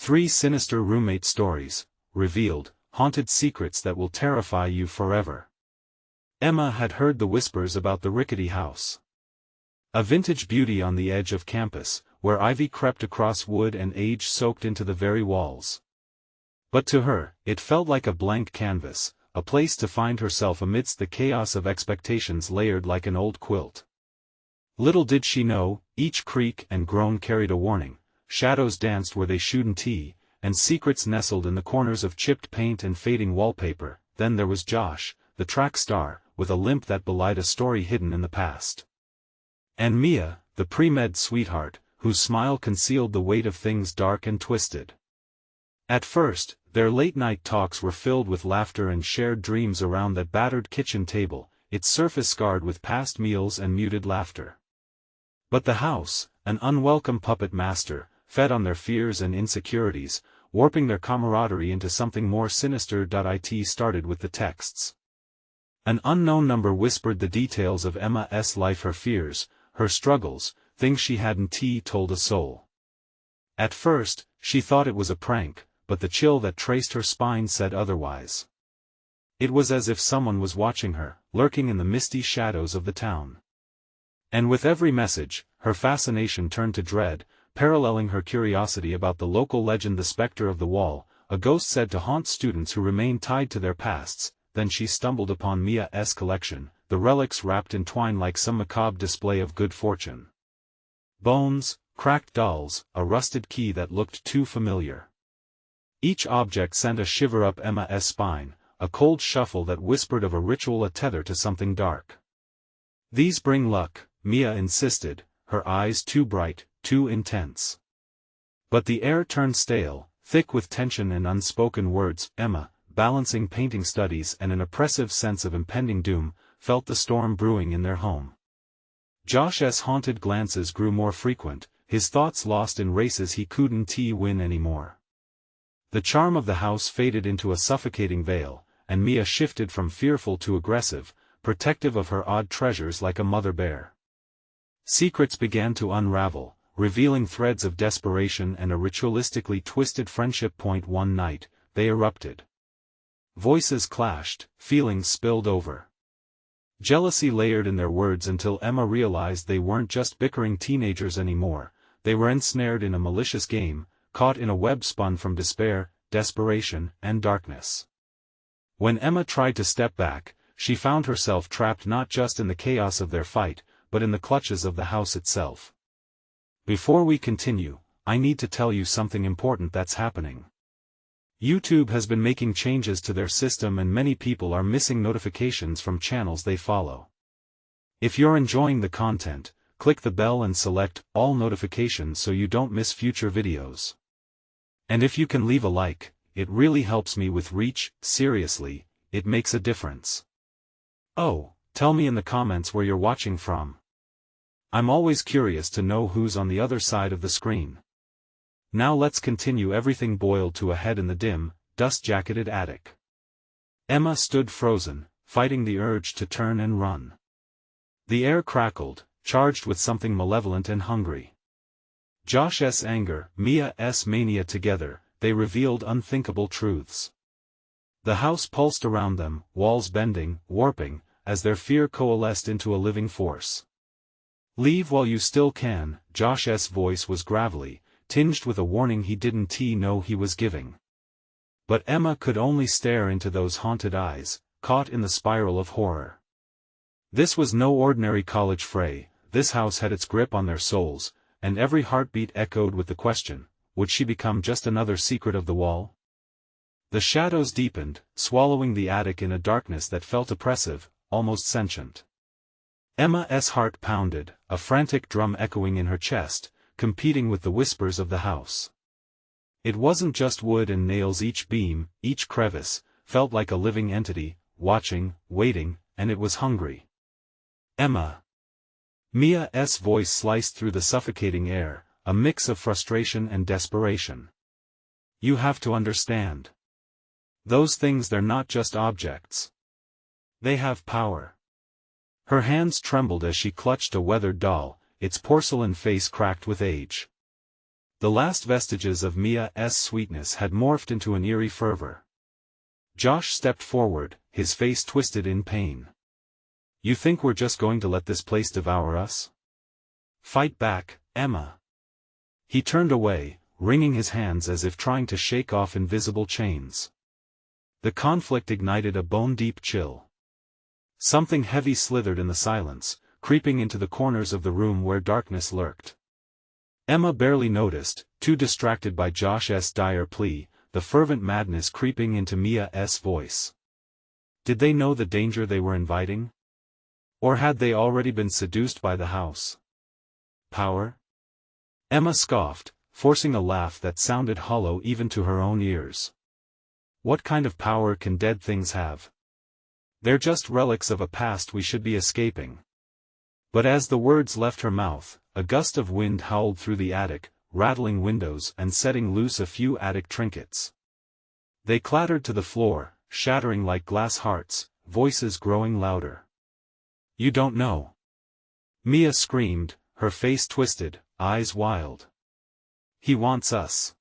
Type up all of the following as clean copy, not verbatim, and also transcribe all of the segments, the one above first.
3 Sinister Roommate Stories, Revealed, Haunted Secrets That Will Terrify You Forever. Emma had heard the whispers about the rickety house. A vintage beauty on the edge of campus, where ivy crept across wood and age soaked into the very walls. But to her, it felt like a blank canvas, a place to find herself amidst the chaos of expectations layered like an old quilt. Little did she know, each creak and groan carried a warning. Shadows danced where they shouldn't, and secrets nestled in the corners of chipped paint and fading wallpaper. Then there was Josh, the track star, with a limp that belied a story hidden in the past. And Mia, the pre-med sweetheart, whose smile concealed the weight of things dark and twisted. At first, their late-night talks were filled with laughter and shared dreams around that battered kitchen table, its surface scarred with past meals and muted laughter. But the house, an unwelcome puppet master, fed on their fears and insecurities, warping their camaraderie into something more sinister. It started with the texts. An unknown number whispered the details of Emma's life, her fears, her struggles, things she hadn't told a soul. At first, she thought it was a prank, but the chill that traced her spine said otherwise. It was as if someone was watching her, lurking in the misty shadows of the town. And with every message, her fascination turned to dread, paralleling her curiosity about the local legend, the specter of the wall, a ghost said to haunt students who remain tied to their pasts. Then she stumbled upon Mia's collection, the relics wrapped in twine like some macabre display of good fortune. Bones, cracked dolls, a rusted key that looked too familiar. Each object sent a shiver up Emma's spine, a cold shuffle that whispered of a ritual, a tether to something dark. "These bring luck," Mia insisted, her eyes too bright, too intense. But the air turned stale, thick with tension and unspoken words. Emma, balancing painting studies and an oppressive sense of impending doom, felt the storm brewing in their home. Josh's haunted glances grew more frequent, his thoughts lost in races he couldn't win anymore. The charm of the house faded into a suffocating veil, and Mia shifted from fearful to aggressive, protective of her odd treasures like a mother bear. Secrets began to unravel, revealing threads of desperation and a ritualistically twisted friendship. One night, they erupted. Voices clashed, feelings spilled over. Jealousy layered in their words until Emma realized they weren't just bickering teenagers anymore, they were ensnared in a malicious game, caught in a web spun from despair, desperation, and darkness. When Emma tried to step back, she found herself trapped not just in the chaos of their fight, but in the clutches of the house itself. Before we continue, I need to tell you something important that's happening. YouTube has been making changes to their system and many people are missing notifications from channels they follow. If you're enjoying the content, click the bell and select all notifications so you don't miss future videos. And if you can leave a like, it really helps me with reach. Seriously, it makes a difference. Oh, tell me in the comments where you're watching from. I'm always curious to know who's on the other side of the screen. Now let's continue. Everything boiled to a head in the dim, dust-jacketed attic. Emma stood frozen, fighting the urge to turn and run. The air crackled, charged with something malevolent and hungry. Josh's anger, Mia's mania, together, they revealed unthinkable truths. The house pulsed around them, walls bending, warping, as their fear coalesced into a living force. "Leave while you still can," Josh's voice was gravelly, tinged with a warning he didn't know he was giving. But Emma could only stare into those haunted eyes, caught in the spiral of horror. This was no ordinary college fray, this house had its grip on their souls, and every heartbeat echoed with the question, would she become just another secret of the wall? The shadows deepened, swallowing the attic in a darkness that felt oppressive, almost sentient. Emma's heart pounded, a frantic drum echoing in her chest, competing with the whispers of the house. It wasn't just wood and nails, each beam, each crevice, felt like a living entity, watching, waiting, and it was hungry. "Emma." Mia's voice sliced through the suffocating air, a mix of frustration and desperation. "You have to understand. Those things, they're not just objects. They have power." Her hands trembled as she clutched a weathered doll, its porcelain face cracked with age. The last vestiges of Mia's sweetness had morphed into an eerie fervor. Josh stepped forward, his face twisted in pain. "You think we're just going to let this place devour us? Fight back, Emma." He turned away, wringing his hands as if trying to shake off invisible chains. The conflict ignited a bone-deep chill. Something heavy slithered in the silence, creeping into the corners of the room where darkness lurked. Emma barely noticed, too distracted by Josh's dire plea, the fervent madness creeping into Mia's voice. Did they know the danger they were inviting? Or had they already been seduced by the house? Power? Emma scoffed, forcing a laugh that sounded hollow even to her own ears. What kind of power can dead things have? They're just relics of a past we should be escaping. But as the words left her mouth, a gust of wind howled through the attic, rattling windows and setting loose a few attic trinkets. They clattered to the floor, shattering like glass hearts, voices growing louder. "You don't know." Mia screamed, her face twisted, eyes wild. "He wants us.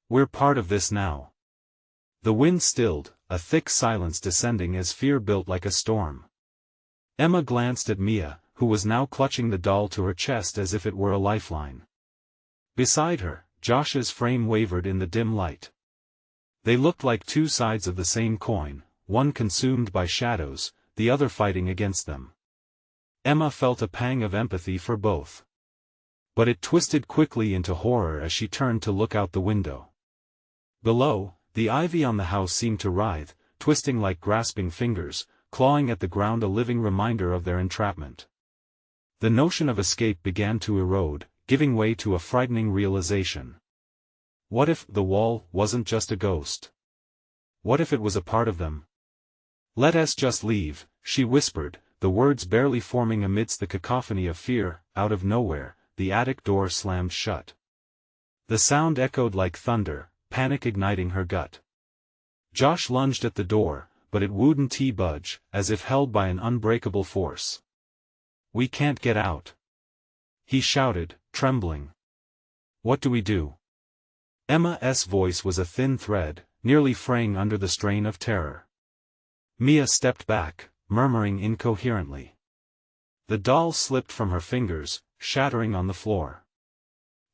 We're part of this now." The wind stilled, a thick silence descending as fear built like a storm. Emma glanced at Mia, who was now clutching the doll to her chest as if it were a lifeline. Beside her, Josh's frame wavered in the dim light. They looked like two sides of the same coin, one consumed by shadows, the other fighting against them. Emma felt a pang of empathy for both. But it twisted quickly into horror as she turned to look out the window. Below, the ivy on the house seemed to writhe, twisting like grasping fingers, clawing at the ground, a living reminder of their entrapment. The notion of escape began to erode, giving way to a frightening realization. What if the wall wasn't just a ghost? What if it was a part of them? "Let us just leave," she whispered, the words barely forming amidst the cacophony of fear. Out of nowhere, the attic door slammed shut. The sound echoed like thunder, panic igniting her gut. Josh lunged at the door, but it wouldn't budge, as if held by an unbreakable force. "We can't get out," he shouted, trembling. "What do we do?" Emma's voice was a thin thread, nearly fraying under the strain of terror. Mia stepped back, murmuring incoherently. The doll slipped from her fingers, shattering on the floor.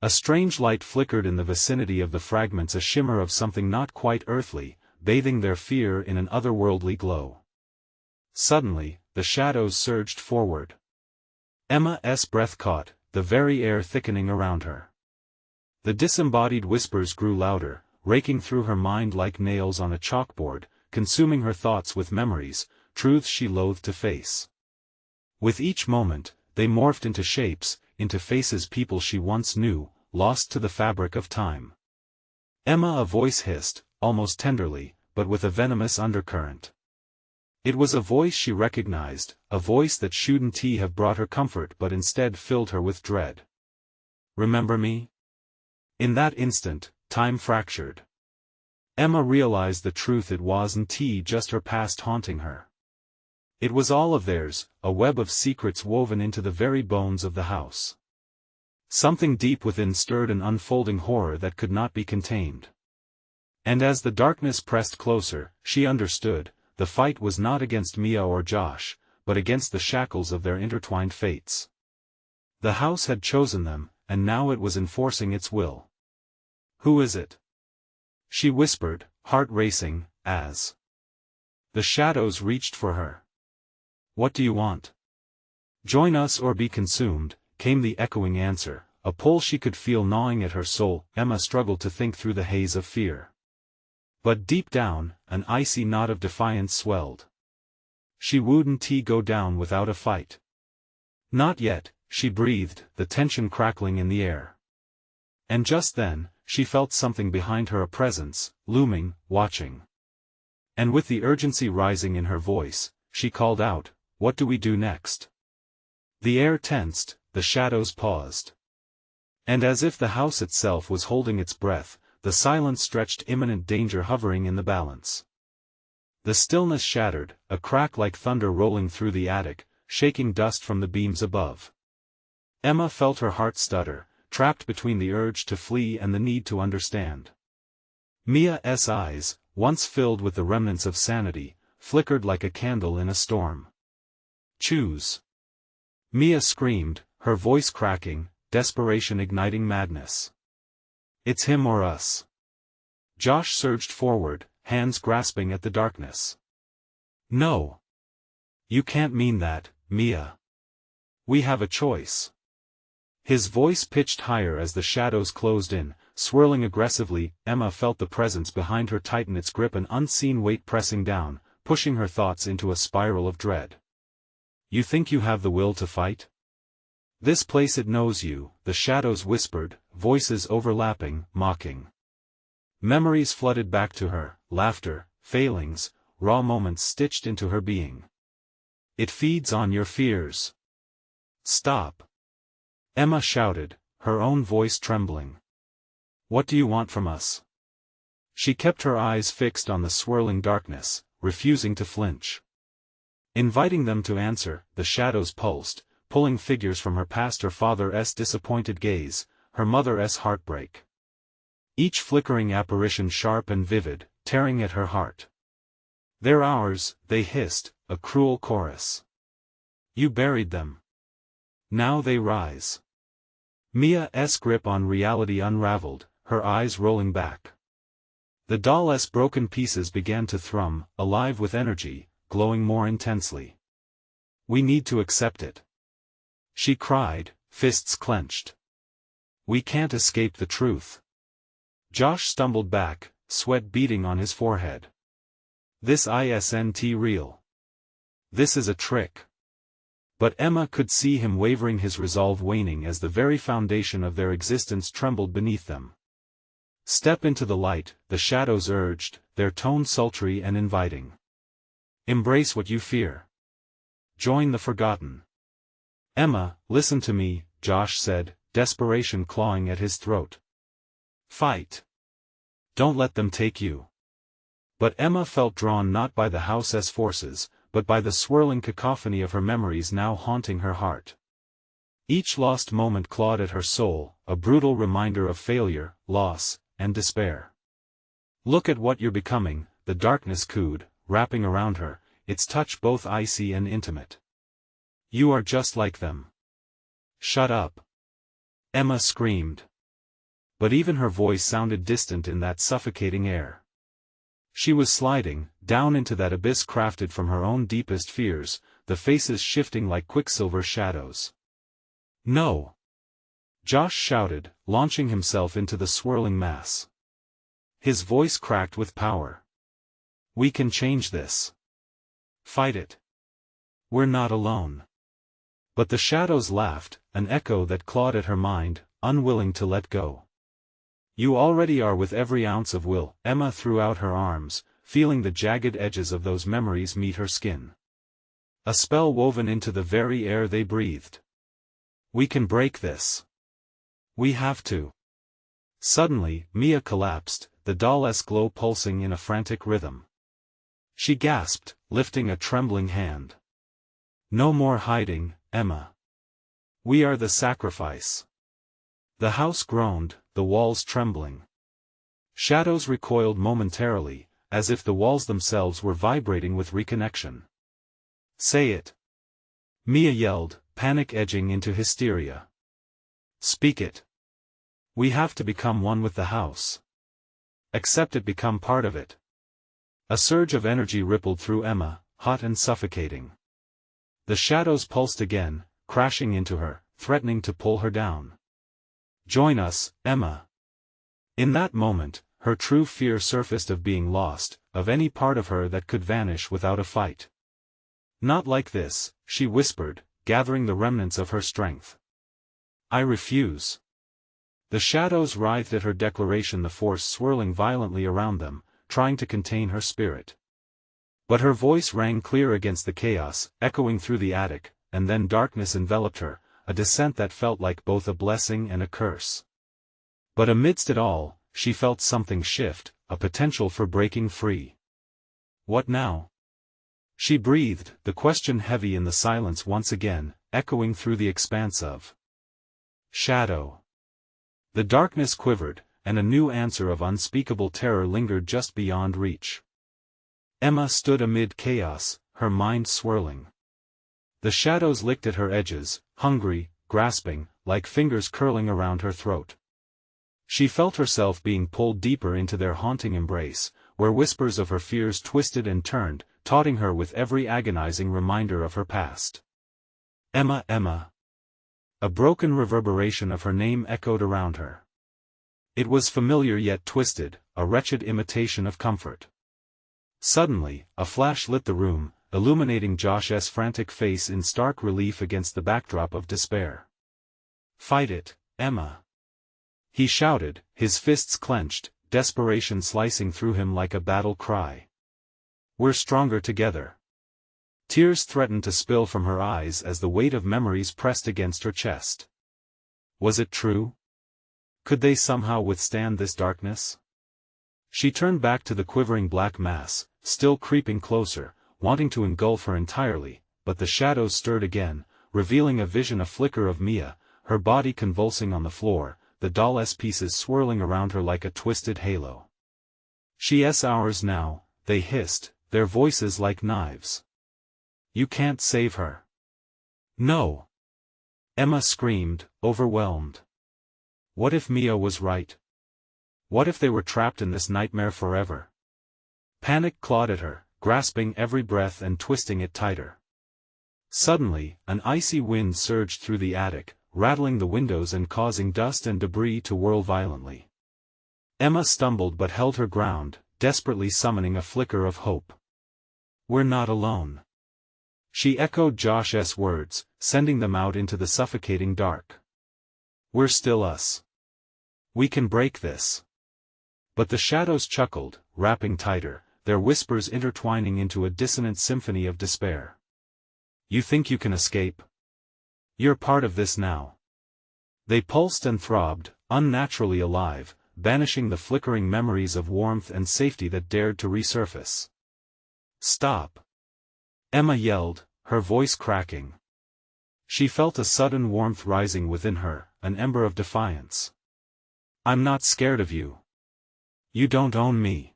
A strange light flickered in the vicinity of the fragments, a shimmer of something not quite earthly, bathing their fear in an otherworldly glow. Suddenly, the shadows surged forward. Emma's breath caught, the very air thickening around her. The disembodied whispers grew louder, raking through her mind like nails on a chalkboard, consuming her thoughts with memories, truths she loathed to face. With each moment, they morphed into shapes, into faces, people she once knew, lost to the fabric of time. "Emma," a voice hissed, almost tenderly, but with a venomous undercurrent. It was a voice she recognized, a voice that shouldn't have brought her comfort but instead filled her with dread. "Remember me?" In that instant, time fractured. Emma realized the truth. It wasn't just her past haunting her. It was all of theirs, a web of secrets woven into the very bones of the house. Something deep within stirred an unfolding horror that could not be contained. And as the darkness pressed closer, she understood, the fight was not against Mia or Josh, but against the shackles of their intertwined fates. The house had chosen them, and now it was enforcing its will. "Who is it?" she whispered, heart racing, as the shadows reached for her. "What do you want?" "Join us or be consumed," came the echoing answer, a pull she could feel gnawing at her soul. Emma struggled to think through the haze of fear. But deep down, an icy knot of defiance swelled. She wouldn't go down without a fight. "Not yet," she breathed, the tension crackling in the air. And just then, she felt something behind her, a presence, looming, watching. And with the urgency rising in her voice, she called out, "What do we do next?" The air tensed, the shadows paused. And as if the house itself was holding its breath, the silence stretched, imminent danger hovering in the balance. The stillness shattered, a crack like thunder rolling through the attic, shaking dust from the beams above. Emma felt her heart stutter, trapped between the urge to flee and the need to understand. Mia's eyes, once filled with the remnants of sanity, flickered like a candle in a storm. "Choose." Mia screamed, her voice cracking, desperation igniting madness. "It's him or us." Josh surged forward, hands grasping at the darkness. "No. You can't mean that, Mia. We have a choice." His voice pitched higher as the shadows closed in, swirling aggressively. Emma felt the presence behind her tighten its grip, an unseen weight pressing down, pushing her thoughts into a spiral of dread. "You think you have the will to fight? This place, it knows you," the shadows whispered, voices overlapping, mocking. Memories flooded back to her, laughter, failings, raw moments stitched into her being. "It feeds on your fears. Stop." Emma shouted, her own voice trembling. "What do you want from us?" She kept her eyes fixed on the swirling darkness, refusing to flinch. Inviting them to answer, the shadows pulsed, pulling figures from her past, her father's disappointed gaze, her mother's heartbreak. Each flickering apparition sharp and vivid, tearing at her heart. "They're ours," they hissed, a cruel chorus. "You buried them. Now they rise." Mia's grip on reality unraveled, her eyes rolling back. The doll's broken pieces began to thrum, alive with energy, glowing more intensely. "We need to accept it," she cried, fists clenched. "We can't escape the truth." Josh stumbled back, sweat beading on his forehead. "This isn't real. This is a trick." But Emma could see him wavering, his resolve waning as the very foundation of their existence trembled beneath them. "Step into the light," the shadows urged, their tone sultry and inviting. "Embrace what you fear. Join the forgotten." "Emma, listen to me," Josh said, desperation clawing at his throat. "Fight. Don't let them take you." But Emma felt drawn not by the house's forces, but by the swirling cacophony of her memories now haunting her heart. Each lost moment clawed at her soul, a brutal reminder of failure, loss, and despair. "Look at what you're becoming," the darkness cooed, wrapping around her, its touch both icy and intimate. "You are just like them." "Shut up," Emma screamed. But even her voice sounded distant in that suffocating air. She was sliding, down into that abyss crafted from her own deepest fears, the faces shifting like quicksilver shadows. "No!" Josh shouted, launching himself into the swirling mass. His voice cracked with power. "We can change this. Fight it. We're not alone." But the shadows laughed, an echo that clawed at her mind, unwilling to let go. "You already are with every ounce of will," Emma threw out her arms, feeling the jagged edges of those memories meet her skin. A spell woven into the very air they breathed. "We can break this. We have to." Suddenly, Mia collapsed, the doll's glow pulsing in a frantic rhythm. She gasped, lifting a trembling hand. "No more hiding, Emma. We are the sacrifice." The house groaned, the walls trembling. Shadows recoiled momentarily, as if the walls themselves were vibrating with reconnection. "Say it," Mia yelled, panic edging into hysteria. "Speak it. We have to become one with the house. Accept it, become part of it." A surge of energy rippled through Emma, hot and suffocating. The shadows pulsed again, crashing into her, threatening to pull her down. "Join us, Emma." In that moment, her true fear surfaced, of being lost, of any part of her that could vanish without a fight. "Not like this," she whispered, gathering the remnants of her strength. "I refuse." The shadows writhed at her declaration, the force swirling violently around them, trying to contain her spirit. But her voice rang clear against the chaos, echoing through the attic, and then darkness enveloped her, a descent that felt like both a blessing and a curse. But amidst it all, she felt something shift, a potential for breaking free. "What now?" she breathed, the question heavy in the silence once again, echoing through the expanse of shadow. The darkness quivered, and a new answer of unspeakable terror lingered just beyond reach. Emma stood amid chaos, her mind swirling. The shadows licked at her edges, hungry, grasping, like fingers curling around her throat. She felt herself being pulled deeper into their haunting embrace, where whispers of her fears twisted and turned, taunting her with every agonizing reminder of her past. Emma, Emma. A broken reverberation of her name echoed around her. It was familiar yet twisted, a wretched imitation of comfort. Suddenly, a flash lit the room, illuminating Josh's frantic face in stark relief against the backdrop of despair. "Fight it, Emma!" he shouted, his fists clenched, desperation slicing through him like a battle cry. "We're stronger together." Tears threatened to spill from her eyes as the weight of memories pressed against her chest. Was it true? Could they somehow withstand this darkness? She turned back to the quivering black mass, still creeping closer, wanting to engulf her entirely, but the shadows stirred again, revealing a vision, a flicker of Mia, her body convulsing on the floor, the doll's pieces swirling around her like a twisted halo. "She's ours now," they hissed, their voices like knives. "You can't save her." "No!" Emma screamed, overwhelmed. What if Mia was right? What if they were trapped in this nightmare forever? Panic clawed at her, grasping every breath and twisting it tighter. Suddenly, an icy wind surged through the attic, rattling the windows and causing dust and debris to whirl violently. Emma stumbled but held her ground, desperately summoning a flicker of hope. "We're not alone." She echoed Josh's words, sending them out into the suffocating dark. "We're still us. We can break this." But the shadows chuckled, wrapping tighter, their whispers intertwining into a dissonant symphony of despair. "You think you can escape? You're part of this now." They pulsed and throbbed, unnaturally alive, banishing the flickering memories of warmth and safety that dared to resurface. "Stop!" Emma yelled, her voice cracking. She felt a sudden warmth rising within her, an ember of defiance. "I'm not scared of you. You don't own me."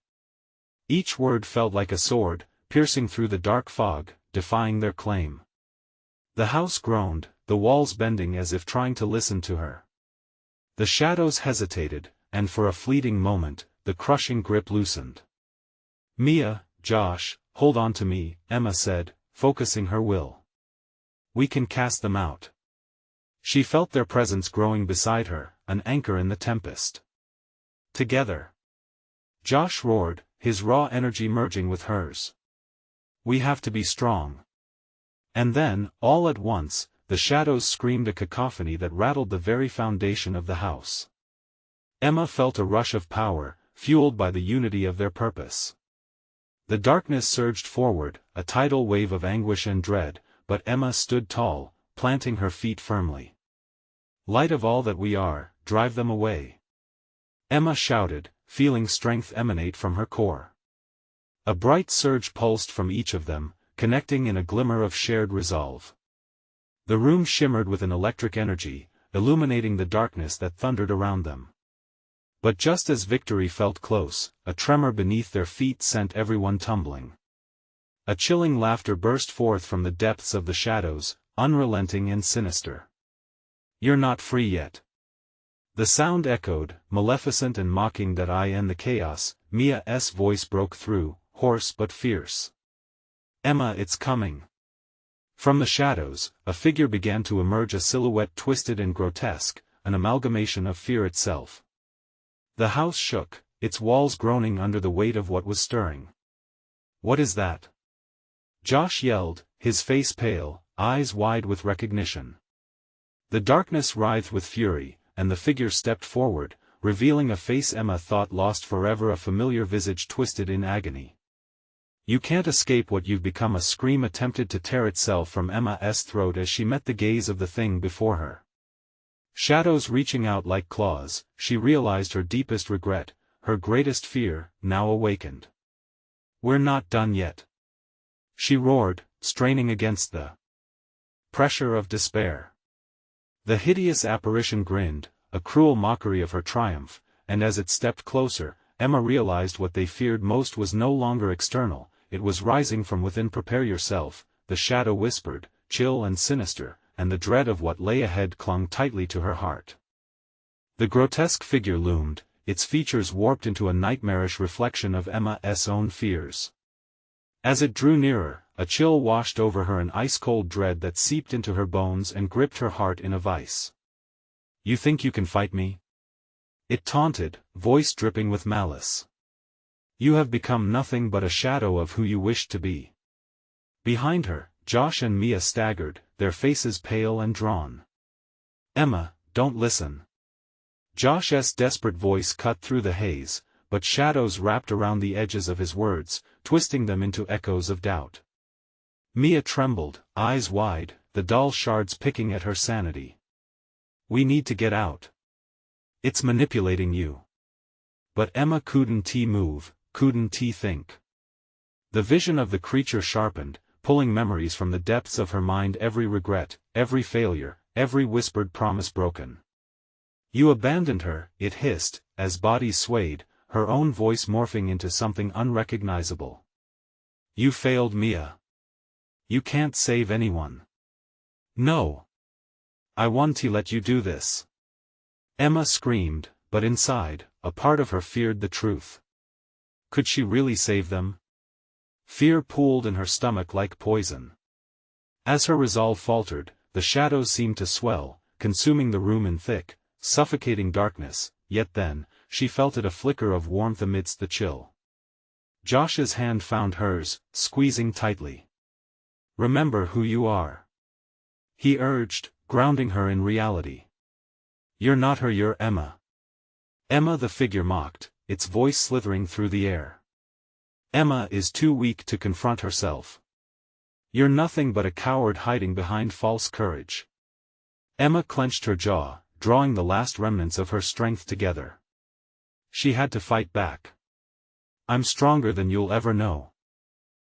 Each word felt like a sword, piercing through the dark fog, defying their claim. The house groaned, the walls bending as if trying to listen to her. The shadows hesitated, and for a fleeting moment, the crushing grip loosened. "Mia, Josh, hold on to me," Emma said, focusing her will. "We can cast them out." She felt their presence growing beside her, an anchor in the tempest. "Together." Josh roared, his raw energy merging with hers. "We have to be strong." And then, all at once, the shadows screamed a cacophony that rattled the very foundation of the house. Emma felt a rush of power, fueled by the unity of their purpose. The darkness surged forward, a tidal wave of anguish and dread, but Emma stood tall, planting her feet firmly. "Light of all that we are, drive them away." Emma shouted, feeling strength emanate from her core. A bright surge pulsed from each of them, connecting in a glimmer of shared resolve. The room shimmered with an electric energy, illuminating the darkness that thundered around them. But just as victory felt close, a tremor beneath their feet sent everyone tumbling. A chilling laughter burst forth from the depths of the shadows, unrelenting and sinister. "You're not free yet." The sound echoed, maleficent and mocking. "That I end the chaos," Mia's voice broke through, hoarse but fierce. "Emma, it's coming." From the shadows, a figure began to emerge, a silhouette twisted and grotesque, an amalgamation of fear itself. The house shook, its walls groaning under the weight of what was stirring. "What is that?" Josh yelled, his face pale, eyes wide with recognition. The darkness writhed with fury, and the figure stepped forward, revealing a face Emma thought lost forever, a familiar visage twisted in agony. "You can't escape what you've become." A scream attempted to tear itself from Emma's throat as she met the gaze of the thing before her. Shadows reaching out like claws, she realized her deepest regret, her greatest fear, now awakened. "We're not done yet," she roared, straining against the pressure of despair. The hideous apparition grinned, a cruel mockery of her triumph, and as it stepped closer, Emma realized what they feared most was no longer external, it was rising from within. "Prepare yourself," the shadow whispered, chill and sinister, and the dread of what lay ahead clung tightly to her heart. The grotesque figure loomed, its features warped into a nightmarish reflection of Emma's own fears. As it drew nearer, a chill washed over her, an ice-cold dread that seeped into her bones and gripped her heart in a vice. "You think you can fight me?" it taunted, voice dripping with malice. "You have become nothing but a shadow of who you wished to be." Behind her, Josh and Mia staggered, their faces pale and drawn. "Emma, don't listen." Josh's desperate voice cut through the haze, but shadows wrapped around the edges of his words, twisting them into echoes of doubt. Mia trembled, eyes wide, the dull shards picking at her sanity. "We need to get out. It's manipulating you." But Emma couldn't move, couldn't think. The vision of the creature sharpened, pulling memories from the depths of her mind, every regret, every failure, every whispered promise broken. "You abandoned her," it hissed, as bodies swayed, her own voice morphing into something unrecognizable. "You failed Mia. You can't save anyone." "No. I won't let you do this." Emma screamed, but inside, a part of her feared the truth. Could she really save them? Fear pooled in her stomach like poison. As her resolve faltered, the shadows seemed to swell, consuming the room in thick, suffocating darkness, yet then, she felt it, a flicker of warmth amidst the chill. Josh's hand found hers, squeezing tightly. "Remember who you are," he urged, grounding her in reality. "You're not her, you're Emma." "Emma," the figure mocked, its voice slithering through the air. "Emma is too weak to confront herself. You're nothing but a coward hiding behind false courage." Emma clenched her jaw, drawing the last remnants of her strength together. She had to fight back. "I'm stronger than you'll ever know,"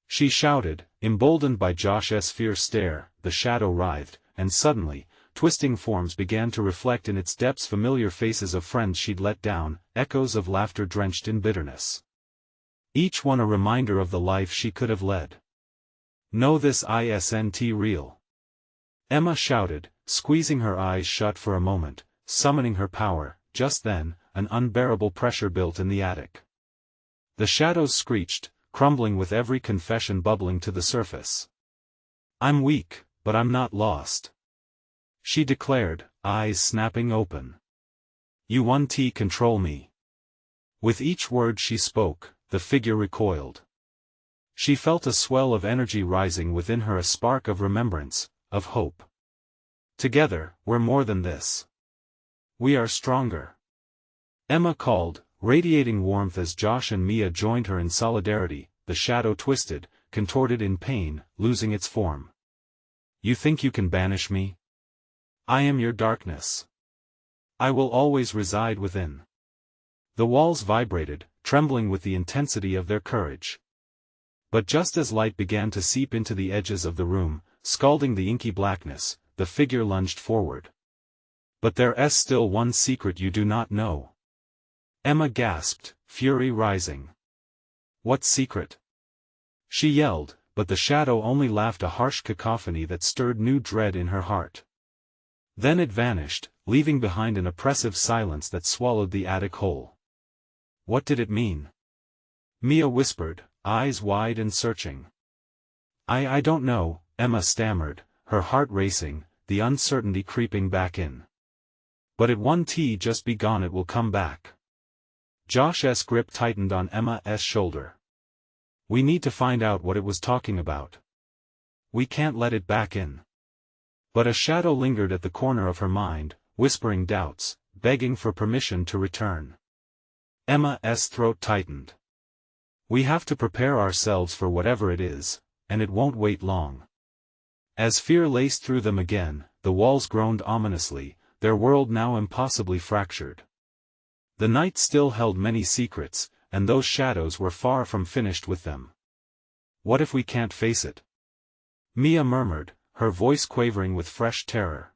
she shouted, emboldened by Josh's fierce stare. The shadow writhed, and suddenly, twisting forms began to reflect in its depths familiar faces of friends she'd let down, echoes of laughter drenched in bitterness. Each one a reminder of the life she could have led. "Know this isn't real," Emma shouted, squeezing her eyes shut for a moment, summoning her power. Just then, an unbearable pressure built in the attic. The shadows screeched, crumbling with every confession bubbling to the surface. "I'm weak, but I'm not lost," she declared, eyes snapping open. "You won't control me." With each word she spoke, the figure recoiled. She felt a swell of energy rising within her, a spark of remembrance, of hope. "Together, we're more than this. We are stronger," Emma called, radiating warmth as Josh and Mia joined her in solidarity. The shadow twisted, contorted in pain, losing its form. "You think you can banish me? I am your darkness. I will always reside within." The walls vibrated, trembling with the intensity of their courage. But just as light began to seep into the edges of the room, scalding the inky blackness, the figure lunged forward. "But there's still one secret you do not know," Emma gasped, fury rising. "What secret?" she yelled, but the shadow only laughed, a harsh cacophony that stirred new dread in her heart. Then it vanished, leaving behind an oppressive silence that swallowed the attic whole. "What did it mean?" Mia whispered, eyes wide and searching. I don't know," Emma stammered, her heart racing, the uncertainty creeping back in. "But it won't just be gone, it will come back." Josh's grip tightened on Emma's shoulder. "We need to find out what it was talking about. We can't let it back in." But a shadow lingered at the corner of her mind, whispering doubts, begging for permission to return. Emma's throat tightened. "We have to prepare ourselves for whatever it is, and it won't wait long." As fear laced through them again, the walls groaned ominously, their world now impossibly fractured. The night still held many secrets, and those shadows were far from finished with them. "What if we can't face it?" Mia murmured, her voice quavering with fresh terror.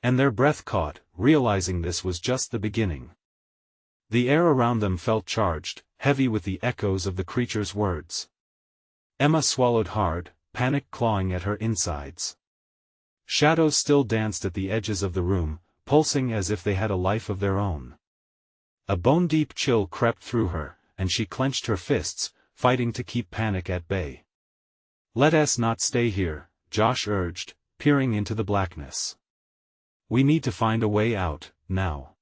And their breath caught, realizing this was just the beginning. The air around them felt charged, heavy with the echoes of the creature's words. Emma swallowed hard, panic clawing at her insides. Shadows still danced at the edges of the room, pulsing as if they had a life of their own. A bone-deep chill crept through her, and she clenched her fists, fighting to keep panic at bay. "Let us not stay here," Josh urged, peering into the blackness. "We need to find a way out, now."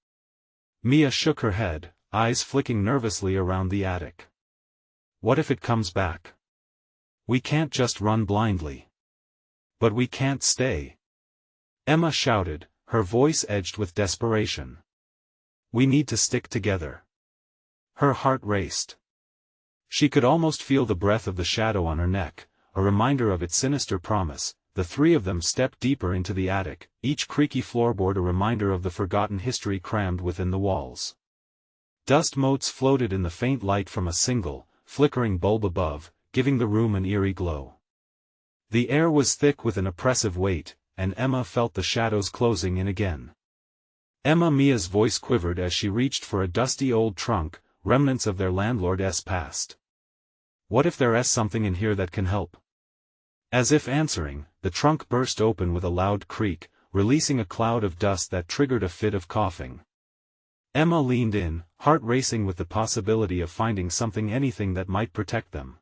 Mia shook her head, eyes flicking nervously around the attic. "What if it comes back? We can't just run blindly." "But we can't stay," Emma shouted, her voice edged with desperation. "We need to stick together." Her heart raced. She could almost feel the breath of the shadow on her neck, a reminder of its sinister promise. The three of them stepped deeper into the attic, each creaky floorboard a reminder of the forgotten history crammed within the walls. Dust motes floated in the faint light from a single, flickering bulb above, giving the room an eerie glow. The air was thick with an oppressive weight, and Emma felt the shadows closing in again. Mia's voice quivered as she reached for a dusty old trunk, remnants of their landlord's past. "What if there's something in here that can help?" As if answering, the trunk burst open with a loud creak, releasing a cloud of dust that triggered a fit of coughing. Emma leaned in, heart racing with the possibility of finding anything that might protect them.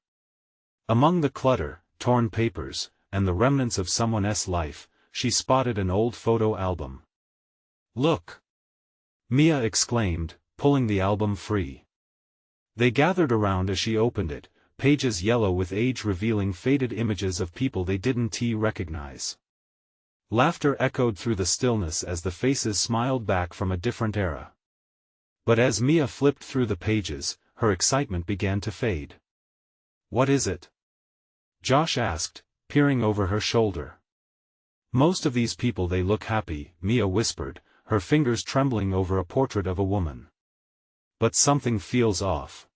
Among the clutter, torn papers, and the remnants of someone's life, she spotted an old photo album. "Look!" Mia exclaimed, pulling the album free. They gathered around as she opened it, pages yellow with age revealing faded images of people they didn't recognize. Laughter echoed through the stillness as the faces smiled back from a different era. But as Mia flipped through the pages, her excitement began to fade. "What is it?" Josh asked, peering over her shoulder. "Most of these people they look happy," Mia whispered, her fingers trembling over a portrait of a woman. "But something feels off.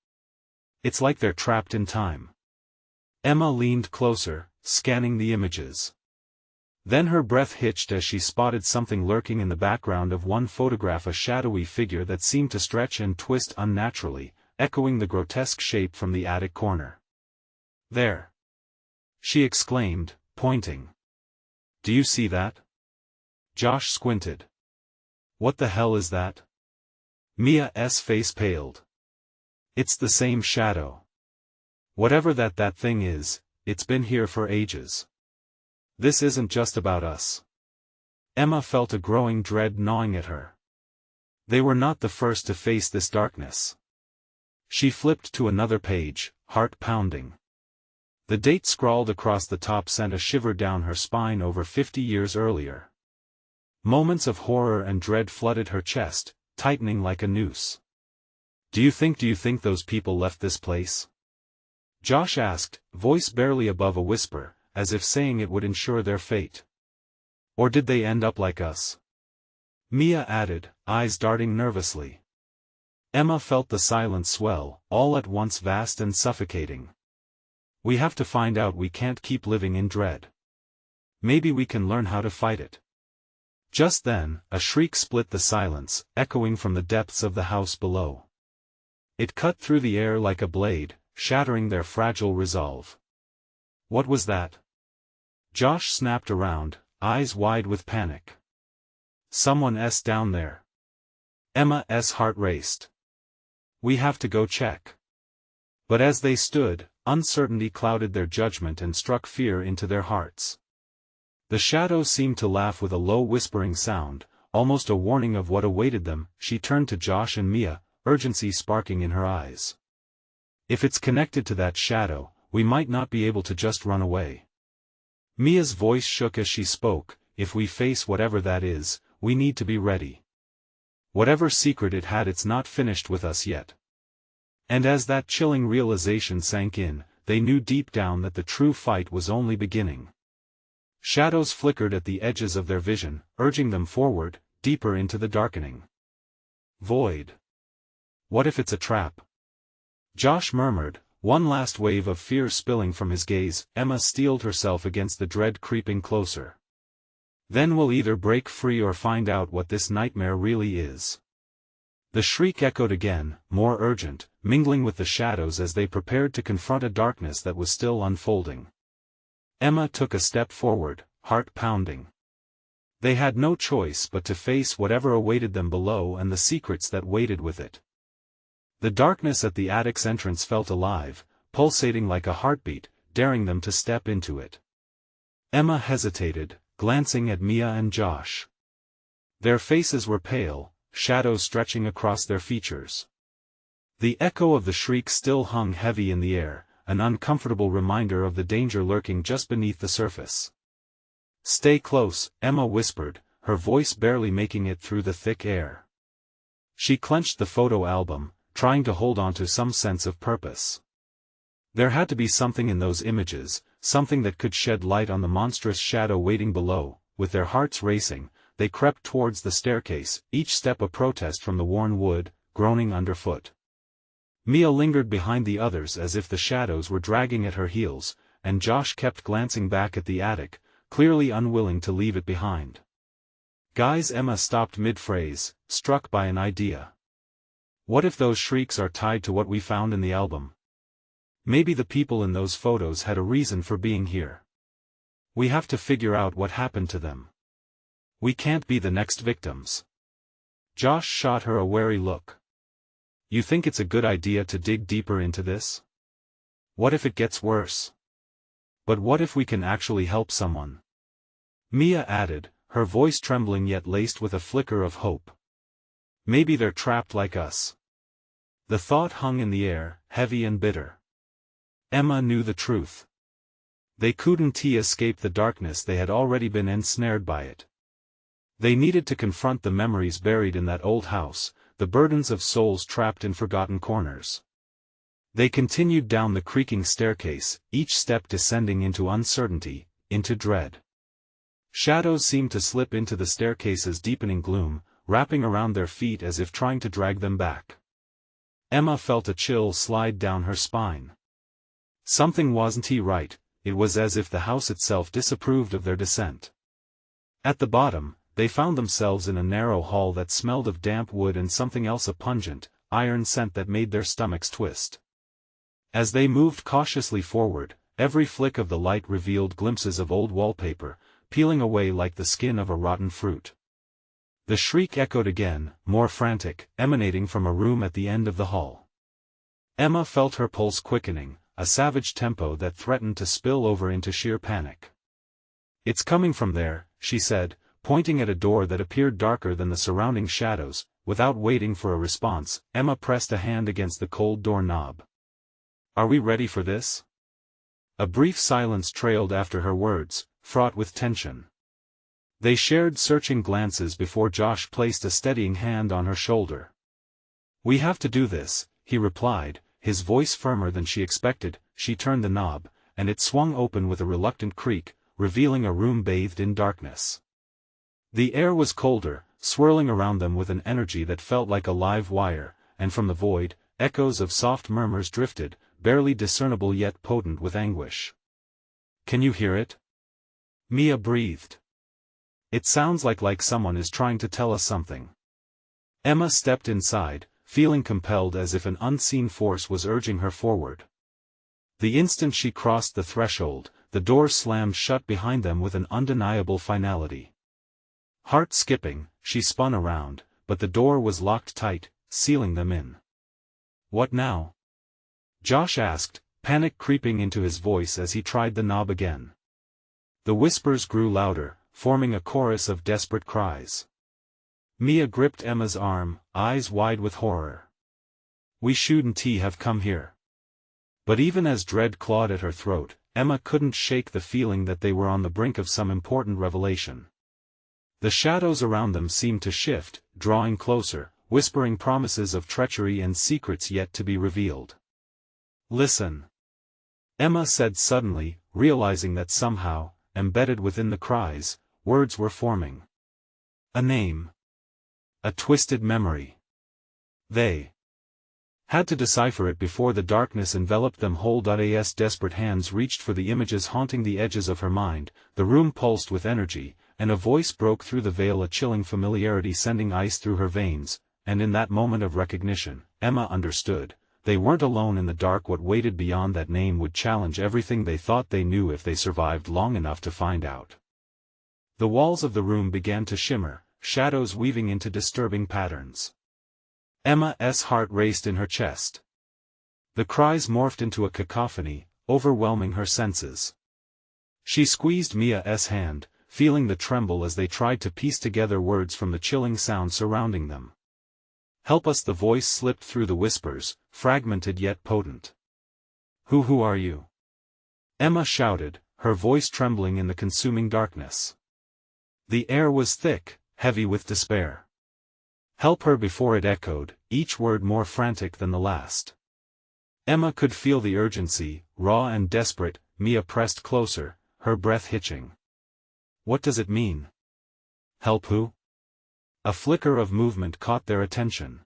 It's like they're trapped in time." Emma leaned closer, scanning the images. Then her breath hitched as she spotted something lurking in the background of one photograph, a shadowy figure that seemed to stretch and twist unnaturally, echoing the grotesque shape from the attic corner. "There!" she exclaimed, pointing. "Do you see that?" Josh squinted. "What the hell is that?" Mia's face paled. "It's the same shadow. Whatever that thing is, it's been here for ages. This isn't just about us." Emma felt a growing dread gnawing at her. They were not the first to face this darkness. She flipped to another page, heart pounding. The date scrawled across the top sent a shiver down her spine. Over 50 years earlier. Moments of horror and dread flooded her chest, tightening like a noose. Do you think those people left this place?" Josh asked, voice barely above a whisper, as if saying it would ensure their fate. "Or did they end up like us?" Mia added, eyes darting nervously. Emma felt the silence swell, all at once vast and suffocating. "We have to find out. We can't keep living in dread. Maybe we can learn how to fight it." Just then, a shriek split the silence, echoing from the depths of the house below. It cut through the air like a blade, shattering their fragile resolve. "What was that?" Josh snapped around, eyes wide with panic. "Someone's down there." Emma's heart raced. "We have to go check." But as they stood, uncertainty clouded their judgment and struck fear into their hearts. The shadows seemed to laugh with a low whispering sound, almost a warning of what awaited them. She turned to Josh and Mia, urgency sparking in her eyes. "If it's connected to that shadow, we might not be able to just run away." Mia's voice shook as she spoke. "If we face whatever that is, we need to be ready. Whatever secret it had, it's not finished with us yet." And as that chilling realization sank in, they knew deep down that the true fight was only beginning. Shadows flickered at the edges of their vision, urging them forward, deeper into the darkening void. "What if it's a trap?" Josh murmured, one last wave of fear spilling from his gaze. Emma steeled herself against the dread creeping closer. Then we'll either break free or find out what this nightmare really is. The shriek echoed again, more urgent, mingling with the shadows as they prepared to confront a darkness that was still unfolding. Emma took a step forward, heart pounding. They had no choice but to face whatever awaited them below and the secrets that waited with it. The darkness at the attic's entrance felt alive, pulsating like a heartbeat, daring them to step into it. Emma hesitated, glancing at Mia and Josh. Their faces were pale, shadows stretching across their features. The echo of the shriek still hung heavy in the air, an uncomfortable reminder of the danger lurking just beneath the surface. "Stay close," Emma whispered, her voice barely making it through the thick air. She clenched the photo album, trying to hold on to some sense of purpose. There had to be something in those images, something that could shed light on the monstrous shadow waiting below. With their hearts racing, they crept towards the staircase, each step a protest from the worn wood, groaning underfoot. Mia lingered behind the others as if the shadows were dragging at her heels, and Josh kept glancing back at the attic, clearly unwilling to leave it behind. "Guys," Emma stopped mid-phrase, struck by an idea. "What if those shrieks are tied to what we found in the album? Maybe the people in those photos had a reason for being here. We have to figure out what happened to them. We can't be the next victims." Josh shot her a wary look. "You think it's a good idea to dig deeper into this? What if it gets worse? But what if we can actually help someone?" Mia added, her voice trembling yet laced with a flicker of hope. "Maybe they're trapped like us." The thought hung in the air, heavy and bitter. Emma knew the truth. They couldn't escape the darkness, they had already been ensnared by it. They needed to confront the memories buried in that old house, the burdens of souls trapped in forgotten corners. They continued down the creaking staircase, each step descending into uncertainty, into dread. Shadows seemed to slip into the staircase's deepening gloom, wrapping around their feet as if trying to drag them back. Emma felt a chill slide down her spine. Something wasn't right, it was as if the house itself disapproved of their descent. At the bottom, they found themselves in a narrow hall that smelled of damp wood and something else, a pungent, iron scent that made their stomachs twist. As they moved cautiously forward, every flick of the light revealed glimpses of old wallpaper, peeling away like the skin of a rotten fruit. The shriek echoed again, more frantic, emanating from a room at the end of the hall. Emma felt her pulse quickening, a savage tempo that threatened to spill over into sheer panic. "It's coming from there," she said, pointing at a door that appeared darker than the surrounding shadows. Without waiting for a response, Emma pressed a hand against the cold door knob. "Are we ready for this?" A brief silence trailed after her words, fraught with tension. They shared searching glances before Josh placed a steadying hand on her shoulder. "We have to do this," he replied, his voice firmer than she expected. She turned the knob, and it swung open with a reluctant creak, revealing a room bathed in darkness. The air was colder, swirling around them with an energy that felt like a live wire, and from the void, echoes of soft murmurs drifted, barely discernible yet potent with anguish. "Can you hear it?" Mia breathed. "It sounds like someone is trying to tell us something." Emma stepped inside, feeling compelled as if an unseen force was urging her forward. The instant she crossed the threshold, the door slammed shut behind them with an undeniable finality. Heart skipping, she spun around, but the door was locked tight, sealing them in. "What now?" Josh asked, panic creeping into his voice as he tried the knob again. The whispers grew louder, forming a chorus of desperate cries. Mia gripped Emma's arm, eyes wide with horror. "We shouldn't have come here." But even as dread clawed at her throat, Emma couldn't shake the feeling that they were on the brink of some important revelation. The shadows around them seemed to shift, drawing closer, whispering promises of treachery and secrets yet to be revealed. "Listen," Emma said suddenly, realizing that somehow, embedded within the cries, words were forming. A name. A twisted memory. They had to decipher it before the darkness enveloped them whole. As desperate hands reached for the images haunting the edges of her mind, the room pulsed with energy, and a voice broke through the veil, a chilling familiarity sending ice through her veins, and in that moment of recognition, Emma understood. They weren't alone in the dark. What waited beyond that name would challenge everything they thought they knew if they survived long enough to find out. The walls of the room began to shimmer, shadows weaving into disturbing patterns. Emma's heart raced in her chest. The cries morphed into a cacophony, overwhelming her senses. She squeezed Mia's hand, feeling the tremble as they tried to piece together words from the chilling sound surrounding them. "Help us!" the voice slipped through the whispers, fragmented yet potent. Who are you?" Emma shouted, her voice trembling in the consuming darkness. The air was thick, heavy with despair. "Help her!" before it echoed, each word more frantic than the last. Emma could feel the urgency, raw and desperate. Mia pressed closer, her breath hitching. "What does it mean?" "Help who?" A flicker of movement caught their attention.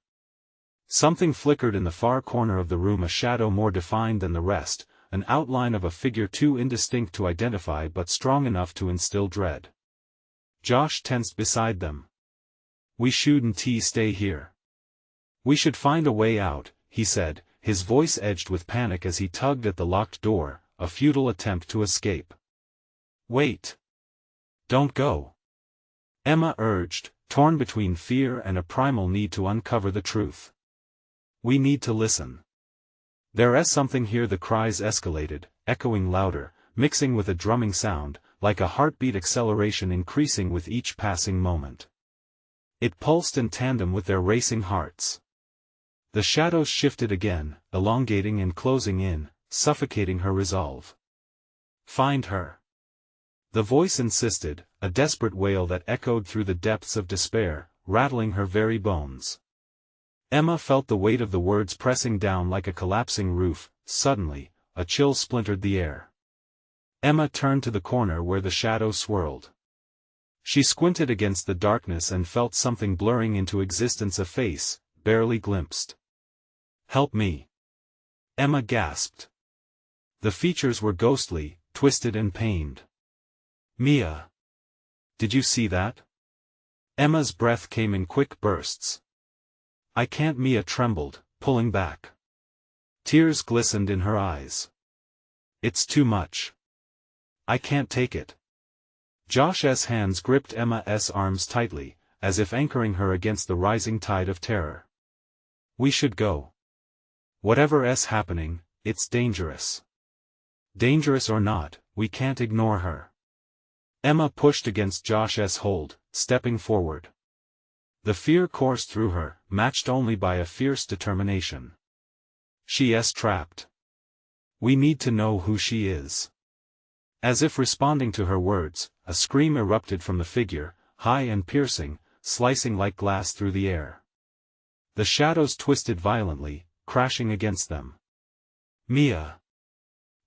Something flickered in the far corner of the room, a shadow more defined than the rest, an outline of a figure too indistinct to identify but strong enough to instill dread. Josh tensed beside them. "We shouldn't stay here. We should find a way out," he said, his voice edged with panic as he tugged at the locked door, a futile attempt to escape. "Wait. Don't go," Emma urged, torn between fear and a primal need to uncover the truth. "We need to listen. There's something here." The cries escalated, echoing louder, mixing with a drumming sound, like a heartbeat acceleration increasing with each passing moment. It pulsed in tandem with their racing hearts. The shadows shifted again, elongating and closing in, suffocating her resolve. "Find her," the voice insisted, a desperate wail that echoed through the depths of despair, rattling her very bones. Emma felt the weight of the words pressing down like a collapsing roof. Suddenly, a chill splintered the air. Emma turned to the corner where the shadow swirled. She squinted against the darkness and felt something blurring into existence, a face, barely glimpsed. "Help me!" Emma gasped. The features were ghostly, twisted and pained. "Mia! Did you see that?" Emma's breath came in quick bursts. "I can't." Mia trembled, pulling back. Tears glistened in her eyes. "It's too much. I can't take it." Josh's hands gripped Emma's arms tightly, as if anchoring her against the rising tide of terror. "We should go. Whatever's happening, it's dangerous. Dangerous or not, we can't ignore her." Emma pushed against Josh's hold, stepping forward. The fear coursed through her, matched only by a fierce determination. "She's trapped. We need to know who she is." As if responding to her words, a scream erupted from the figure, high and piercing, slicing like glass through the air. The shadows twisted violently, crashing against them. "Mia!"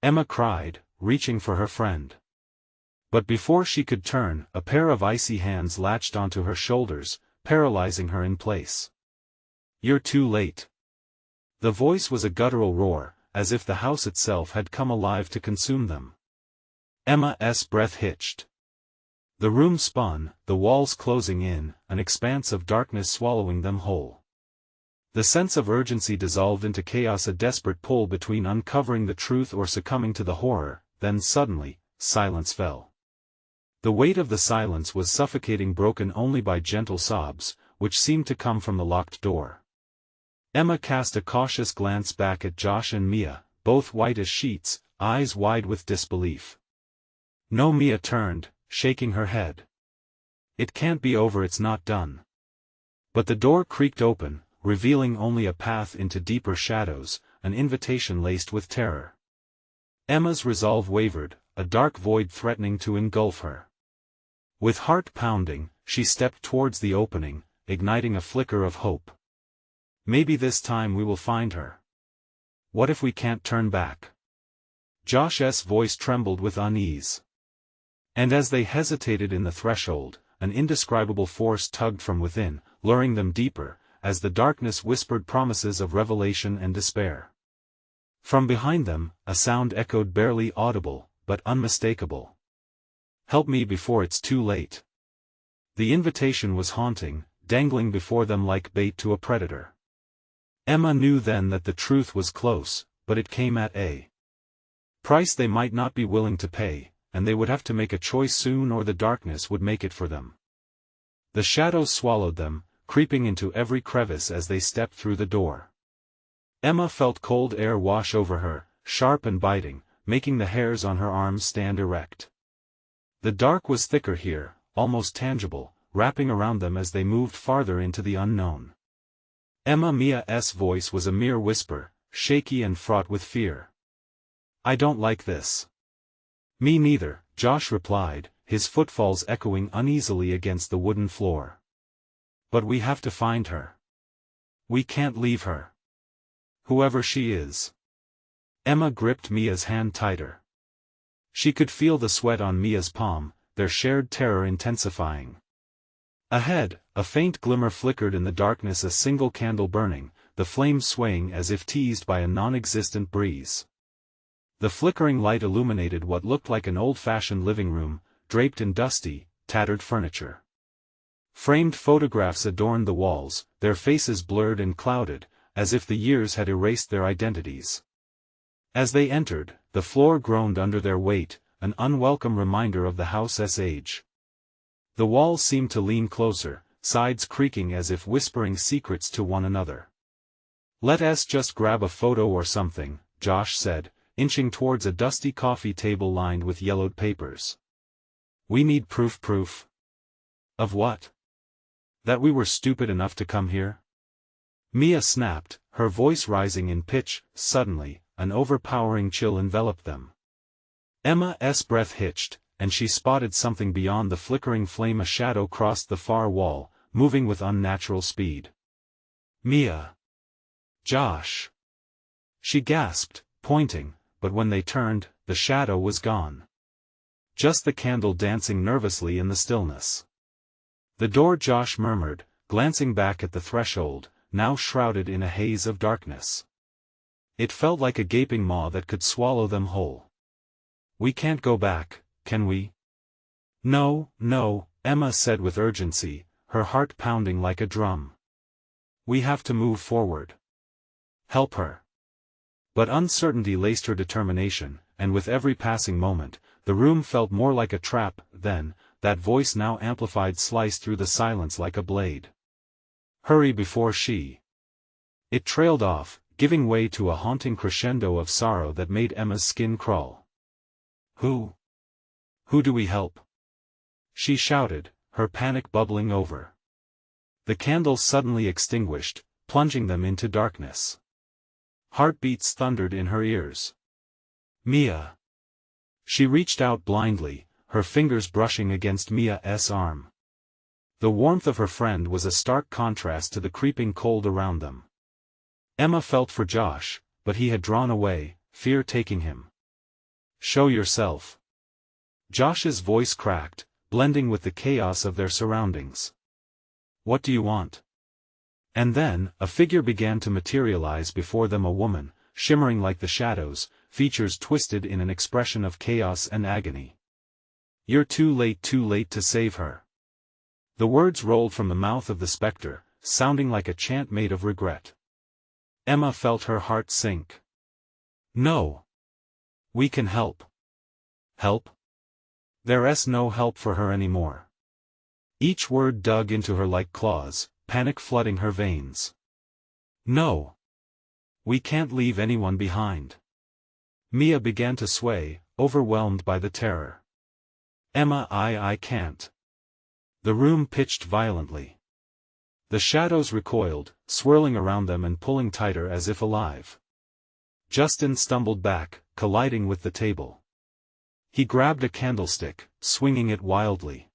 Emma cried, reaching for her friend. But before she could turn, a pair of icy hands latched onto her shoulders, paralyzing her in place. "You're too late." The voice was a guttural roar, as if the house itself had come alive to consume them. Emma's breath hitched. The room spun, the walls closing in, an expanse of darkness swallowing them whole. The sense of urgency dissolved into chaos, a desperate pull between uncovering the truth or succumbing to the horror. Then suddenly, silence fell. The weight of the silence was suffocating, broken only by gentle sobs, which seemed to come from the locked door. Emma cast a cautious glance back at Josh and Mia, both white as sheets, eyes wide with disbelief. "No." Mia turned, shaking her head. "It can't be over. It's not done." But the door creaked open, revealing only a path into deeper shadows, an invitation laced with terror. Emma's resolve wavered, a dark void threatening to engulf her. With heart pounding, she stepped towards the opening, igniting a flicker of hope. "Maybe this time we will find her. What if we can't turn back?" Josh's voice trembled with unease. And as they hesitated in the threshold, an indescribable force tugged from within, luring them deeper, as the darkness whispered promises of revelation and despair. From behind them, a sound echoed, barely audible, but unmistakable. "Help me before it's too late." The invitation was haunting, dangling before them like bait to a predator. Emma knew then that the truth was close, but it came at a price they might not be willing to pay, and they would have to make a choice soon or the darkness would make it for them. The shadows swallowed them, creeping into every crevice as they stepped through the door. Emma felt cold air wash over her, sharp and biting, making the hairs on her arms stand erect. The dark was thicker here, almost tangible, wrapping around them as they moved farther into the unknown. Mia's voice was a mere whisper, shaky and fraught with fear. "I don't like this." "Me neither," Josh replied, his footfalls echoing uneasily against the wooden floor. "But we have to find her. We can't leave her. Whoever she is." Emma gripped Mia's hand tighter. She could feel the sweat on Mia's palm, their shared terror intensifying. Ahead, a faint glimmer flickered in the darkness, a single candle burning, the flame swaying as if teased by a non-existent breeze. The flickering light illuminated what looked like an old-fashioned living room, draped in dusty, tattered furniture. Framed photographs adorned the walls, their faces blurred and clouded, as if the years had erased their identities. As they entered, the floor groaned under their weight, an unwelcome reminder of the house's age. The walls seemed to lean closer, sides creaking as if whispering secrets to one another. "Let us just grab a photo or something," Josh said, inching towards a dusty coffee table lined with yellowed papers. "We need proof." "Proof? Of what? That we were stupid enough to come here?" Mia snapped, her voice rising in pitch. Suddenly, an overpowering chill enveloped them. Emma's breath hitched, and she spotted something beyond the flickering flame. A shadow crossed the far wall, moving with unnatural speed. "Mia! Josh!" She gasped, pointing, but when they turned, the shadow was gone. Just the candle dancing nervously in the stillness. "The door," Josh murmured, glancing back at the threshold, now shrouded in a haze of darkness. It felt like a gaping maw that could swallow them whole. "We can't go back, can we?" "No, no," Emma said with urgency, her heart pounding like a drum. "We have to move forward. Help her." But uncertainty laced her determination, and with every passing moment, the room felt more like a trap. Then, that voice now amplified sliced through the silence like a blade. "Hurry before she..." It trailed off, giving way to a haunting crescendo of sorrow that made Emma's skin crawl. Who do we help?" she shouted, her panic bubbling over. The candles suddenly extinguished, plunging them into darkness. Heartbeats thundered in her ears. "Mia!" She reached out blindly, her fingers brushing against Mia's arm. The warmth of her friend was a stark contrast to the creeping cold around them. Emma felt for Josh, but he had drawn away, fear taking him. "Show yourself." Josh's voice cracked, blending with the chaos of their surroundings. "What do you want?" And then, a figure began to materialize before them, a woman, shimmering like the shadows, features twisted in an expression of chaos and agony. "You're too late to save her." The words rolled from the mouth of the specter, sounding like a chant made of regret. Emma felt her heart sink. "No. We can help." "Help?" There's no help for her anymore. Each word dug into her like claws, panic flooding her veins. "No. We can't leave anyone behind." Mia began to sway, overwhelmed by the terror. "Emma, I can't." The room pitched violently. The shadows recoiled, swirling around them and pulling tighter as if alive. Justin stumbled back, colliding with the table. He grabbed a candlestick, swinging it wildly.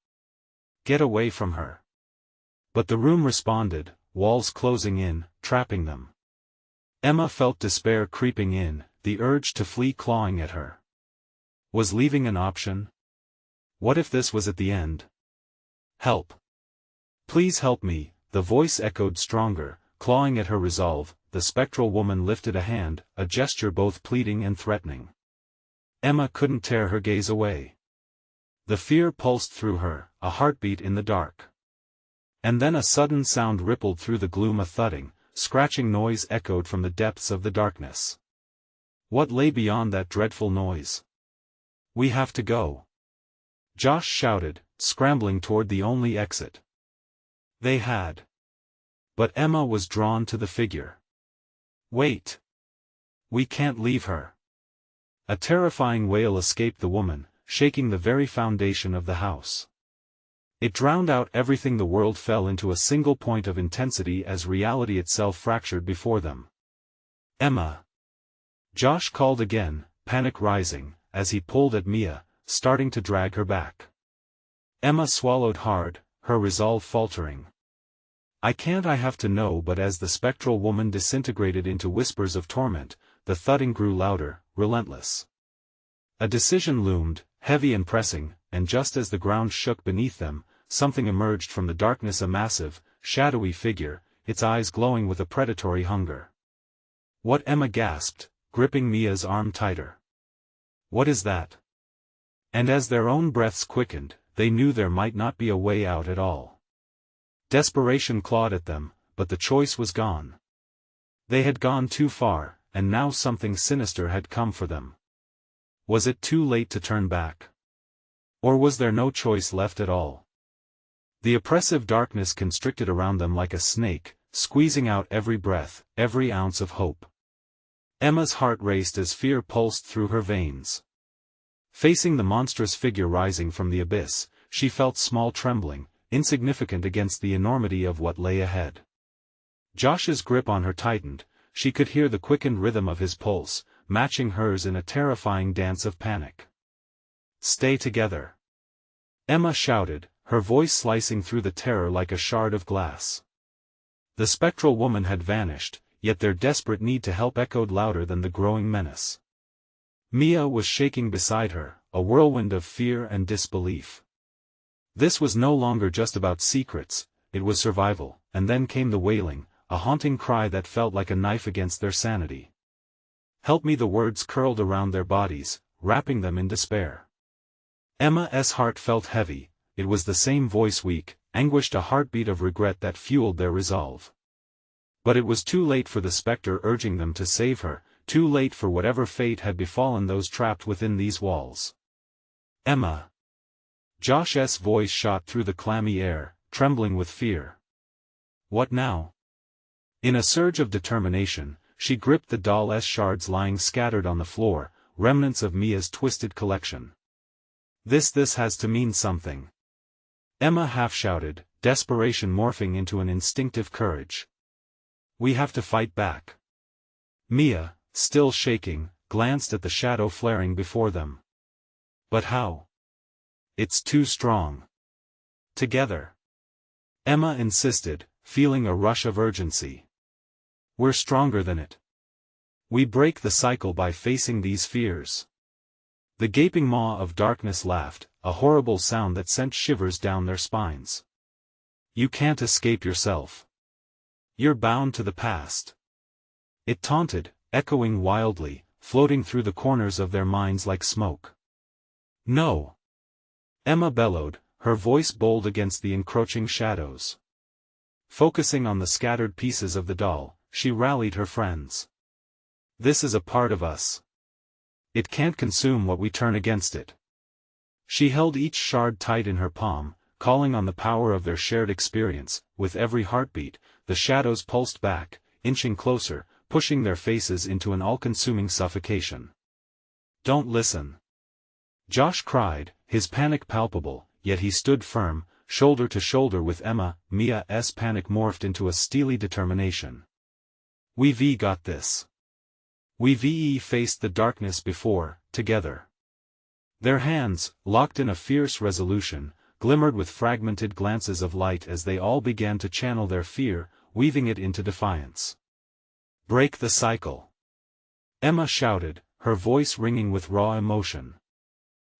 "Get away from her." But the room responded, walls closing in, trapping them. Emma felt despair creeping in, the urge to flee clawing at her. Was leaving an option? What if this was at the end? "Help. Please help me," the voice echoed stronger, clawing at her resolve. The spectral woman lifted a hand, a gesture both pleading and threatening. Emma couldn't tear her gaze away. The fear pulsed through her, a heartbeat in the dark. And then a sudden sound rippled through the gloom, a thudding, scratching noise echoed from the depths of the darkness. What lay beyond that dreadful noise? "We have to go," Josh shouted, scrambling toward the only exit. They had. But Emma was drawn to the figure. "Wait. We can't leave her." A terrifying wail escaped the woman, shaking the very foundation of the house. It drowned out everything. The world fell into a single point of intensity as reality itself fractured before them. "Emma!" Josh called again, panic rising, as he pulled at Mia, starting to drag her back. Emma swallowed hard, her resolve faltering. "I can't, I have to know." But as the spectral woman disintegrated into whispers of torment, the thudding grew louder, relentless. A decision loomed, heavy and pressing, and just as the ground shook beneath them, something emerged from the darkness, a massive, shadowy figure, its eyes glowing with a predatory hunger. "What?" Emma gasped, gripping Mia's arm tighter. "What is that?" And as their own breaths quickened, they knew there might not be a way out at all. Desperation clawed at them, but the choice was gone. They had gone too far, and now something sinister had come for them. Was it too late to turn back? Or was there no choice left at all? The oppressive darkness constricted around them like a snake, squeezing out every breath, every ounce of hope. Emma's heart raced as fear pulsed through her veins. Facing the monstrous figure rising from the abyss, she felt small, trembling, insignificant against the enormity of what lay ahead. Josh's grip on her tightened. She could hear the quickened rhythm of his pulse, matching hers in a terrifying dance of panic. "Stay together!" Emma shouted, her voice slicing through the terror like a shard of glass. The spectral woman had vanished, yet their desperate need to help echoed louder than the growing menace. Mia was shaking beside her, a whirlwind of fear and disbelief. This was no longer just about secrets, it was survival. And then came the wailing, a haunting cry that felt like a knife against their sanity. "Help me!" The words curled around their bodies, wrapping them in despair. Emma's heart felt heavy. It was the same voice, weak, anguished, a heartbeat of regret that fueled their resolve. But it was too late for the specter urging them to save her, too late for whatever fate had befallen those trapped within these walls. "Emma!" Josh's voice shot through the clammy air, trembling with fear. "What now?" In a surge of determination, she gripped the doll's shards lying scattered on the floor, remnants of Mia's twisted collection. This has to mean something," Emma half shouted, desperation morphing into an instinctive courage. "We have to fight back." Mia, still shaking, glanced at the shadow flaring before them. "But how?" "It's too strong." "Together," Emma insisted, feeling a rush of urgency. "We're stronger than it. We break the cycle by facing these fears." The gaping maw of darkness laughed, a horrible sound that sent shivers down their spines. "You can't escape yourself. You're bound to the past," it taunted, echoing wildly, floating through the corners of their minds like smoke. "No!" Emma bellowed, her voice bold against the encroaching shadows. Focusing on the scattered pieces of the doll, she rallied her friends. "This is a part of us. It can't consume what we turn against it." She held each shard tight in her palm, calling on the power of their shared experience. With every heartbeat, the shadows pulsed back, inching closer, pushing their faces into an all-consuming suffocation. "Don't listen!" Josh cried, his panic palpable, yet he stood firm, shoulder to shoulder with Emma. Mia's panic morphed into a steely determination. "We've got this. We've faced the darkness before, together." Their hands, locked in a fierce resolution, glimmered with fragmented glances of light as they all began to channel their fear, weaving it into defiance. "Break the cycle!" Emma shouted, her voice ringing with raw emotion.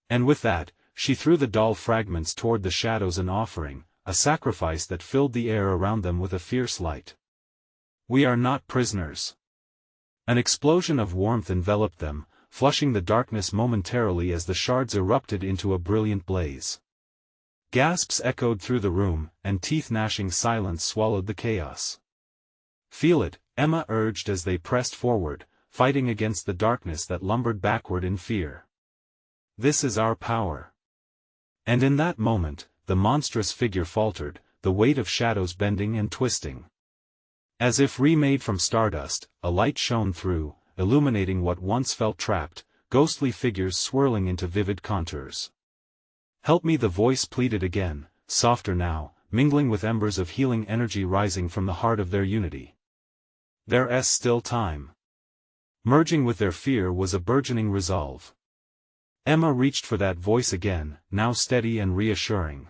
And with that, she threw the doll fragments toward the shadows, an offering, a sacrifice that filled the air around them with a fierce light. "We are not prisoners." An explosion of warmth enveloped them, flushing the darkness momentarily as the shards erupted into a brilliant blaze. Gasps echoed through the room, and teeth-gnashing silence swallowed the chaos. "Feel it," Emma urged as they pressed forward, fighting against the darkness that lumbered backward in fear. "This is our power." And in that moment, the monstrous figure faltered, the weight of shadows bending and twisting. As if remade from stardust, a light shone through, illuminating what once felt trapped, ghostly figures swirling into vivid contours. "Help me," the voice pleaded again, softer now, mingling with embers of healing energy rising from the heart of their unity. There's still time. Merging with their fear was a burgeoning resolve. Emma reached for that voice again, now steady and reassuring.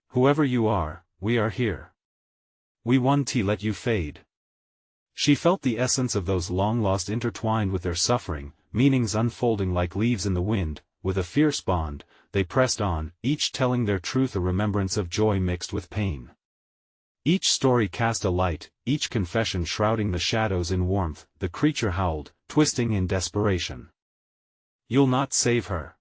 "Whoever you are, we are here. We won't let you fade." She felt the essence of those long-lost intertwined with their suffering, meanings unfolding like leaves in the wind. With a fierce bond, they pressed on, each telling their truth, a remembrance of joy mixed with pain. Each story cast a light, each confession shrouding the shadows in warmth. The creature howled, twisting in desperation. "You'll not save her."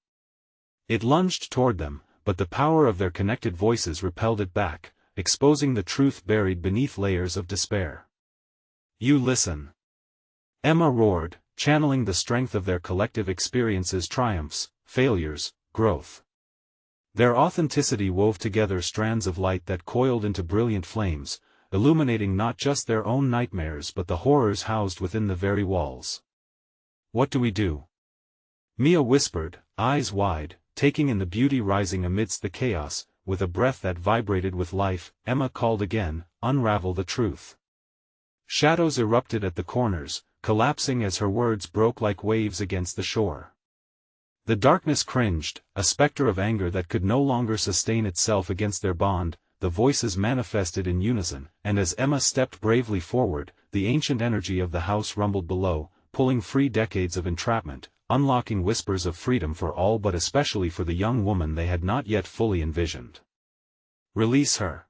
It lunged toward them, but the power of their connected voices repelled it back, exposing the truth buried beneath layers of despair. "You listen," Emma roared, channeling the strength of their collective experiences, triumphs, failures, growth. Their authenticity wove together strands of light that coiled into brilliant flames, illuminating not just their own nightmares but the horrors housed within the very walls. "What do we do?" Mia whispered, eyes wide, taking in the beauty rising amidst the chaos. With a breath that vibrated with life, Emma called again, "Unravel the truth." Shadows erupted at the corners, collapsing as her words broke like waves against the shore. The darkness cringed, a specter of anger that could no longer sustain itself against their bond. The voices manifested in unison, and as Emma stepped bravely forward, the ancient energy of the house rumbled below, pulling free decades of entrapment, unlocking whispers of freedom for all but especially for the young woman they had not yet fully envisioned. "Release her!"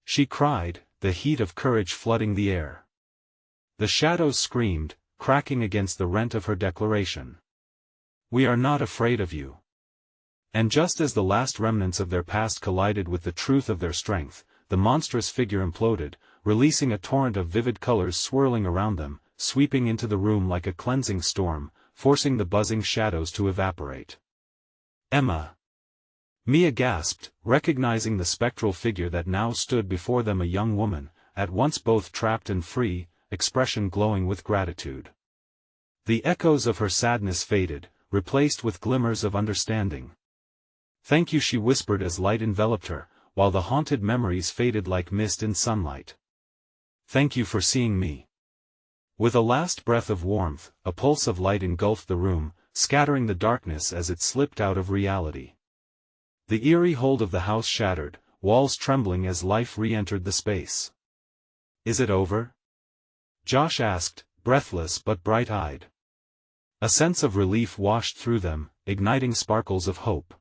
she cried, the heat of courage flooding the air. The shadows screamed, cracking against the rent of her declaration. "We are not afraid of you." And just as the last remnants of their past collided with the truth of their strength, the monstrous figure imploded, releasing a torrent of vivid colors swirling around them, sweeping into the room like a cleansing storm, forcing the buzzing shadows to evaporate. "Emma!" Mia gasped, recognizing the spectral figure that now stood before them, a young woman, at once both trapped and free, expression glowing with gratitude. The echoes of her sadness faded, replaced with glimmers of understanding. "Thank you," she whispered as light enveloped her, while the haunted memories faded like mist in sunlight. "Thank you for seeing me." With a last breath of warmth, a pulse of light engulfed the room, scattering the darkness as it slipped out of reality. The eerie hold of the house shattered, walls trembling as life re-entered the space. "Is it over?" Josh asked, breathless but bright-eyed. A sense of relief washed through them, igniting sparkles of hope.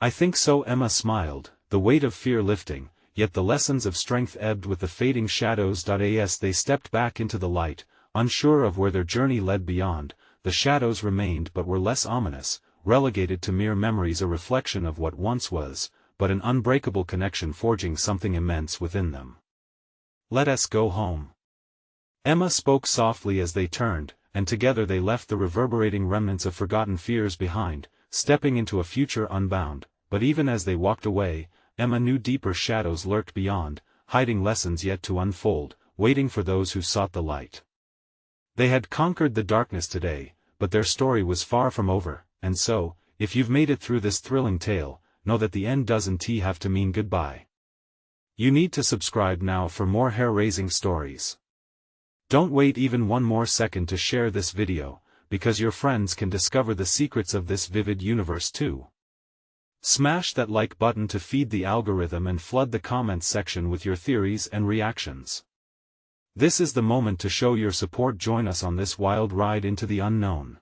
"I think so," Emma smiled, the weight of fear lifting, yet the lessons of strength ebbed with the fading shadows. As they stepped back into the light, unsure of where their journey led beyond, the shadows remained but were less ominous, relegated to mere memories, a reflection of what once was, but an unbreakable connection forging something immense within them. "Let us go home." Emma spoke softly as they turned, and together they left the reverberating remnants of forgotten fears behind, stepping into a future unbound. But even as they walked away, Emma knew deeper shadows lurked beyond, hiding lessons yet to unfold, waiting for those who sought the light. They had conquered the darkness today, but their story was far from over, and so, if you've made it through this thrilling tale, know that the end doesn't have to mean goodbye. You need to subscribe now for more hair-raising stories. Don't wait even one more second to share this video, because your friends can discover the secrets of this vivid universe too. Smash that like button to feed the algorithm and flood the comments section with your theories and reactions. This is the moment to show your support. Join us on this wild ride into the unknown.